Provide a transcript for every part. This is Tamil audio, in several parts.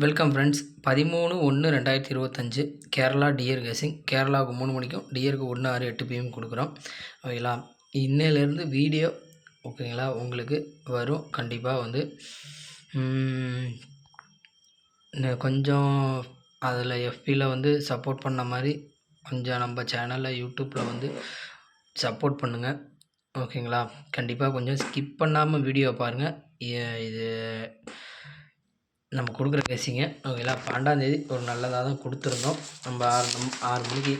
Welcome friends. 13/1/2025 கேரளா டியர் கேசிங். கேரளாவுக்கு 3 மணிக்கும், டியருக்கு 1:06 PM கொடுக்குறோம். ஓகேங்களா? இன்னையிலேருந்து வீடியோ ஓகேங்களா உங்களுக்கு வரும். கண்டிப்பாக வந்து கொஞ்சம் அதில் எஃபியில் வந்து சப்போர்ட் பண்ண மாதிரி கொஞ்சம் நம்ம சேனலில் யூடியூப்பில் வந்து சப்போர்ட் பண்ணுங்கள். ஓகேங்களா? கண்டிப்பாக கொஞ்சம் ஸ்கிப் பண்ணாமல் வீடியோ பாருங்கள். இது நம்ம கொடுக்குற கேசிங்க ஓகேங்களா? 12ஆந்தேதி ஒரு நல்லதாக தான் கொடுத்துருந்தோம். நம்ம 6 மணிக்கு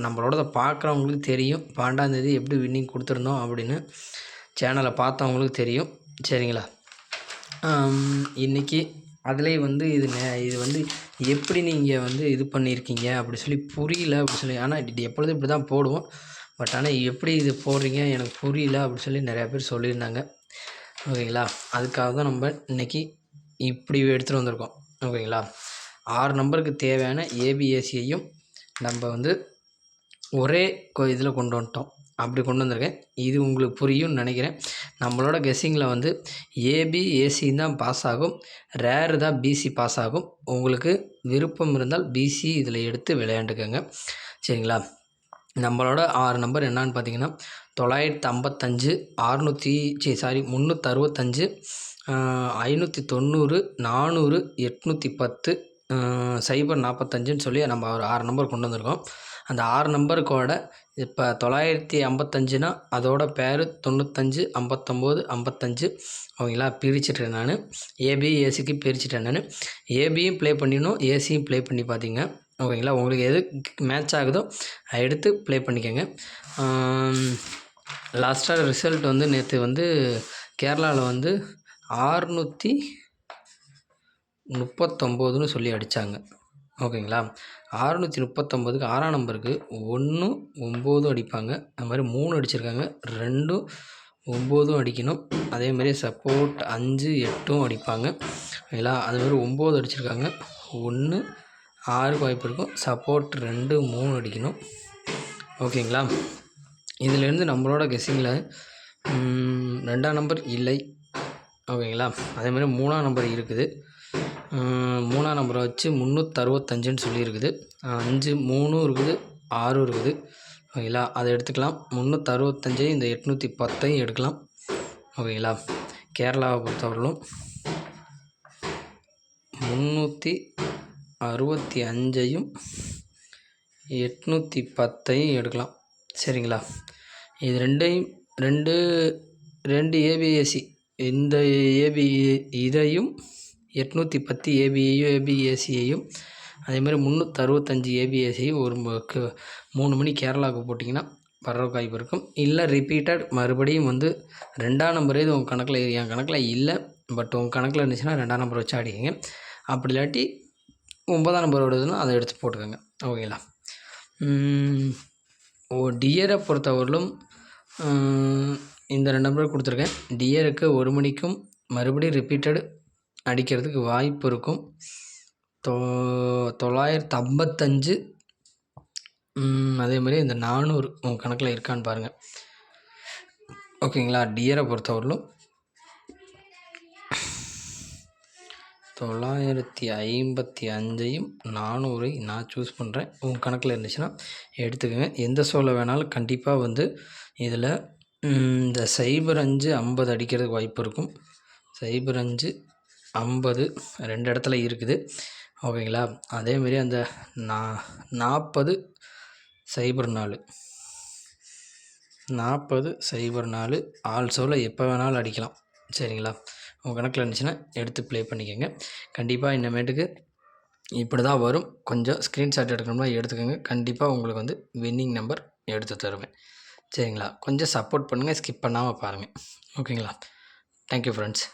நம்மளோடதை பார்க்குறவங்களுக்கு தெரியும் 12ஆந்தேதி எப்படி வின்னிங் கொடுத்துருந்தோம் அப்படின்னு. சேனலை பார்த்தவங்களுக்கு தெரியும். சரிங்களா? இன்றைக்கி அதிலே வந்து இது வந்து எப்படி நீங்கள் வந்து இது பண்ணியிருக்கீங்க அப்படி சொல்லி புரியல அப்படி சொல்லி. ஆனால் இது எப்பொழுதும் இப்படி தான் போடுவோம். பட் ஆனால் எப்படி இது போடுறீங்க எனக்கு புரியல அப்படி சொல்லி நிறையா பேர் சொல்லியிருந்தாங்க. ஓகேங்களா? அதுக்காக தான் நம்ம இன்றைக்கி இப்படி எடுத்துகிட்டு வந்திருக்கோம். ஓகேங்களா? 6 நம்பருக்கு தேவையான ஏபிஎஸ்சியையும் நம்ம வந்து ஒரே இதில் கொண்டு வந்துட்டோம். அப்படி கொண்டு வந்திருக்கேன். இது உங்களுக்கு புரியும்னு நினைக்கிறேன். நம்மளோட கெஸ்ஸிங்கில் வந்து ஏபி ஏசி தான் பாஸ் ஆகும். ரேரு தான் பிசி பாஸ் ஆகும். உங்களுக்கு விருப்பம் இருந்தால் பிசி இதில் எடுத்து விளையாண்டுக்கோங்க. சரிங்களா? நம்மளோட 6 நம்பர் என்னான்னு பார்த்தீங்கன்னா 955, 365, 590, 400, 810, 045ன்னு சொல்லி நம்ம ஒரு 6 நம்பர் கொண்டு வந்திருக்கோம். அந்த 6 நம்பருக்கோட இப்போ 955னா அதோட பேர் 95, 59, 55. ஓகேங்களா? பிரிச்சுட்டேன் நான். ஏபி ஏசிக்கு பிரிச்சுட்டேன் நான். ஏபியும் ப்ளே பண்ணிடணும், ஏசியும் ப்ளே பண்ணி பார்த்தீங்க. ஓகேங்களா? உங்களுக்கு எது மேட்ச் ஆகுதோ எடுத்து ப்ளே பண்ணிக்கோங்க. லாஸ்ட்டாக ரிசல்ட் வந்து நேற்று வந்து கேரளாவில் வந்து 639ன்னு சொல்லி அடித்தாங்க. ஓகேங்களா? 639க்கு 6ஆம் நம்பருக்கு 1, 9 அடிப்பாங்க. அது மாதிரி 3 அடிச்சிருக்காங்க. 2, 9 அடிக்கணும். அதேமாதிரி சப்போர்ட் 5, 8 அடிப்பாங்க. ஓகேங்களா? அதுமாதிரி 9 அடிச்சிருக்காங்க. 1, 6க்கு வாய்ப்பு இருக்கும். சப்போர்ட் 2, 3 அடிக்கணும். ஓகேங்களா? இதிலேருந்து நம்மளோட கெஸ்ஸிங்கில் 2ஆம் நம்பர் இல்லை. ஓகேங்களா? அதேமாதிரி 3ஆம் நம்பர் இருக்குது. 3ஆம் நம்பரை வச்சு 365ன்னு சொல்லியிருக்குது. 5, 3 இருக்குது, 6 இருக்குது. ஓகேங்களா? அதை எடுத்துக்கலாம். 365 இந்த 810 எடுக்கலாம். ஓகேங்களா? கேரளாவை பொறுத்தவரையிலும் 365 810 எடுக்கலாம். சரிங்களா? இது ரெண்டையும் 2 ஏபிஎஸ்சி இந்த இதையும் 810 ஏபிஎஸ்சியையும் அதேமாதிரி 365 ஏபிஎஸ்சியும் ஒரு 3 மணி கேரளாவுக்கு போட்டிங்கன்னா வர்றதுக்கு வாய்ப்பு இருக்கும். இல்லை ரிப்பீட்டட் மறுபடியும் வந்து 2ஆம் நம்பரே இது உங்கள் கணக்கில் என் கணக்கில் இல்லை. பட் உங்கள் கணக்கில் இருந்துச்சுன்னா 2ஆம் நம்பர் வச்சு அடிக்கங்க. அப்படி இல்லாட்டி 9ஆம் நம்பர் வருதுன்னா அதை எடுத்து போட்டுக்கோங்க. ஓகேங்களா? டியரை பொறுத்தவரையிலும் இந்த 2 நம்பர் கொடுத்துருக்கேன். டியருக்கு 1 மணிக்கும் மறுபடியும் ரிப்பீட்டடு அடிக்கிறதுக்கு வாய்ப்பு இருக்கும். 955 அதேமாதிரி இந்த 400 உங்கள் கணக்கில் இருக்கான்னு பாருங்கள். ஓகேங்களா? டியரை பொறுத்தவரையிலும் 955 400 நான் சூஸ் பண்ணுறேன். உங்கள் கணக்கில் இருந்துச்சுன்னா எடுத்துக்கோங்க. எந்த ஷோவில் வேணாலும் கண்டிப்பாக வந்து இதில் இந்த 05, 50 அடிக்கிறதுக்கு வாய்ப்பு இருக்கும். 05, 50 2 இடத்துல இருக்குது. ஓகேங்களா? அதேமாரி அந்த 40, 04 ஆல் ஷோவில் எப்போ வேணாலும் அடிக்கலாம். சரிங்களா? உங்கள் கணக்கில் இருந்துச்சுன்னா எடுத்து ப்ளே பண்ணிக்கோங்க. கண்டிப்பாக இனிமேட்டுக்கு இப்படி தான் வரும். கொஞ்சம் ஸ்க்ரீன்ஷாட் எடுக்கணும்னா எடுத்துக்கோங்க. கண்டிப்பாக உங்களுக்கு வந்து வின்னிங் நம்பர் எடுத்து தருவேன். சரிங்களா? கொஞ்சம் சப்போர்ட் பண்ணுங்கள். ஸ்கிப் பண்ணாமல் பாருங்கள். ஓகேங்களா? Thank you friends.